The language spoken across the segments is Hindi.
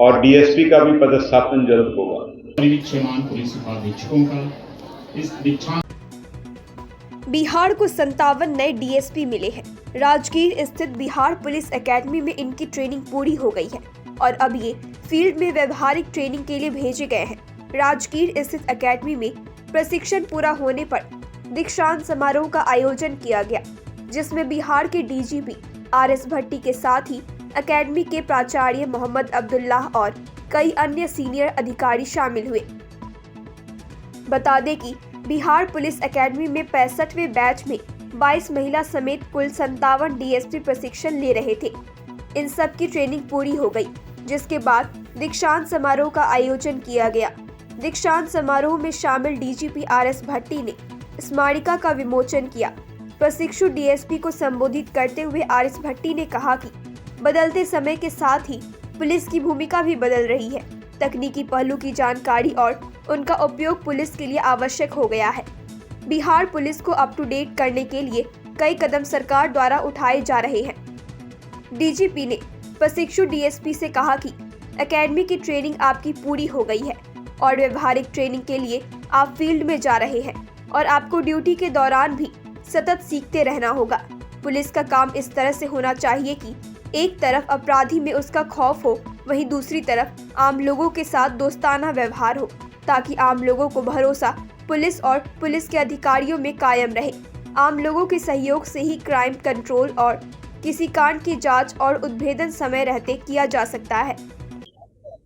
और डीएसपी का भी पदस्थापन जल्द होगा। परिवीक्षमान पुलिस उपाधीक्षकों का इस दीक्षांत बिहार को 57 नए डीएसपी मिले हैं। राजगीर स्थित बिहार पुलिस एकेडमी में इनकी ट्रेनिंग पूरी हो गई है और अब ये फील्ड में व्यवहारिक ट्रेनिंग के लिए भेजे गए हैं। राजगीर स्थित एकेडमी में प्रशिक्षण पूरा होने पर दीक्षांत समारोह का आयोजन किया गया, जिसमें बिहार के डीजीपी आरएस भट्टी के साथ ही एकेडमी के प्राचार्य मोहम्मद अब्दुल्लाह और कई अन्य सीनियर अधिकारी शामिल हुए। बता दें कि बिहार पुलिस एकेडमी में 65वें बैच में 22 महिला समेत कुल 57 डीएसपी प्रशिक्षण ले रहे थे। इन सब की ट्रेनिंग पूरी हो गई, जिसके बाद दीक्षांत समारोह का आयोजन किया गया। दीक्षांत समारोह में शामिल डीजीपी आरएस भट्टी ने स्मारिका का विमोचन किया। प्रशिक्षु डीएसपी को संबोधित करते हुए आरएस भट्टी ने कहा कि बदलते समय के साथ ही पुलिस की भूमिका भी बदल रही है। तकनीकी पहलू की जानकारी और उनका उपयोग पुलिस के लिए आवश्यक हो गया है। बिहार पुलिस को अप टू डेट करने के लिए कई कदम सरकार द्वारा उठाए जा रहे हैं। डीजीपी ने प्रशिक्षु डीएसपी से कहा कि एकेडमी की ट्रेनिंग आपकी पूरी हो गई है और व्यवहारिक ट्रेनिंग के लिए आप फील्ड में जा रहे हैं और आपको ड्यूटी के दौरान भी सतत सीखते रहना होगा। पुलिस का काम इस तरह से होना चाहिए कि एक तरफ अपराधी में उसका खौफ हो, वहीं दूसरी तरफ आम लोगों के साथ दोस्ताना व्यवहार हो, ताकि आम लोगों को भरोसा पुलिस और पुलिस के अधिकारियों में कायम रहे। आम लोगों के सहयोग से ही क्राइम कंट्रोल और किसी कांड की जांच और उद्भेदन समय रहते किया जा सकता है।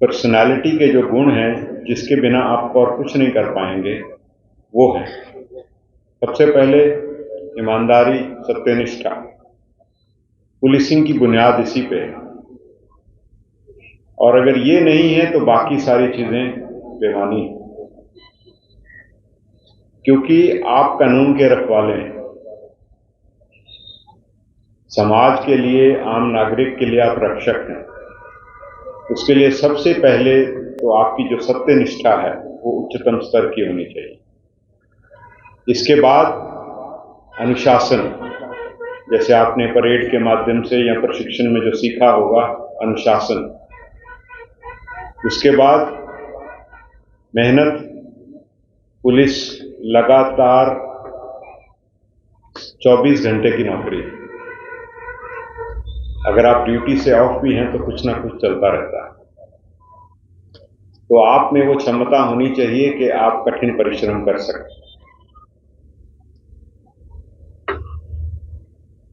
पर्सनालिटी के जो गुण हैं जिसके बिना आप और कुछ नहीं कर पाएंगे, वो है सबसे पहले ईमानदारी, सत्यनिष्ठा। पुलिसिंग की बुनियाद इसी पे है और अगर ये नहीं है तो बाकी सारी चीजें बेमानी है, क्योंकि आप कानून के रखवाले हैं। समाज के लिए, आम नागरिक के लिए आप रक्षक हैं। उसके लिए सबसे पहले तो आपकी जो सत्यनिष्ठा है वो उच्चतम स्तर की होनी चाहिए। इसके बाद अनुशासन, जैसे आपने परेड के माध्यम से या प्रशिक्षण में जो सीखा होगा, अनुशासन। उसके बाद मेहनत। पुलिस लगातार 24 घंटे की नौकरी है। अगर आप ड्यूटी से ऑफ भी हैं तो कुछ ना कुछ चलता रहता है। तो आप में वो क्षमता होनी चाहिए कि आप कठिन परिश्रम कर सकें।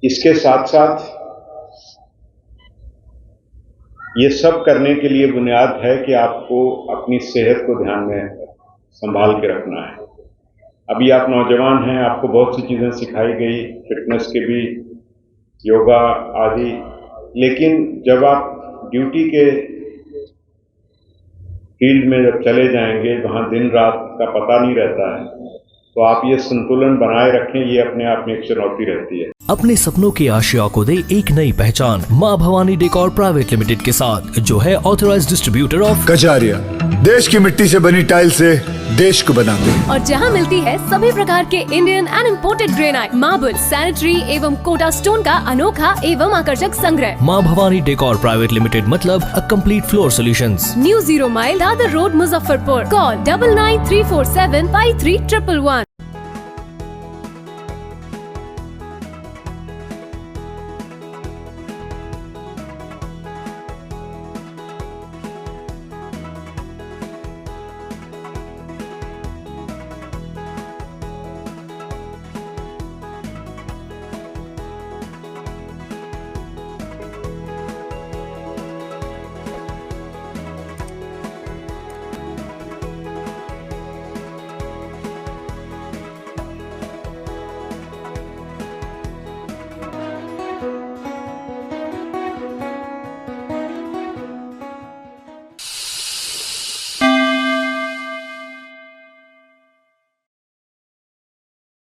इसके साथ साथ ये सब करने के लिए बुनियाद है कि आपको अपनी सेहत को ध्यान में संभाल के रखना है। अभी आप नौजवान हैं, आपको बहुत सी चीजें सिखाई गई, फिटनेस के भी, योगा आदि, लेकिन जब आप ड्यूटी के फील्ड में जब चले जाएंगे, वहां दिन रात का पता नहीं रहता है, तो आप ये संतुलन बनाए रखें। ये अपने आप में एक चुनौती रहती है। अपने सपनों की आशिया को दे एक नई पहचान माँ भवानी डेकोर प्राइवेट लिमिटेड के साथ, जो है ऑथराइज्ड डिस्ट्रीब्यूटर ऑफ कजारिया। देश की मिट्टी से बनी टाइल से देश को बनाते हैं और जहां मिलती है सभी प्रकार के Indian and imported granite, marble, sanitary एवं कोटा स्टोन का अनोखा एवं आकर्षक संग्रह। माँ भवानी डेकोर प्राइवेट लिमिटेड मतलब a complete floor solutions. New 0 mile Dadar road, Muzaffarpur. Call 9934753111।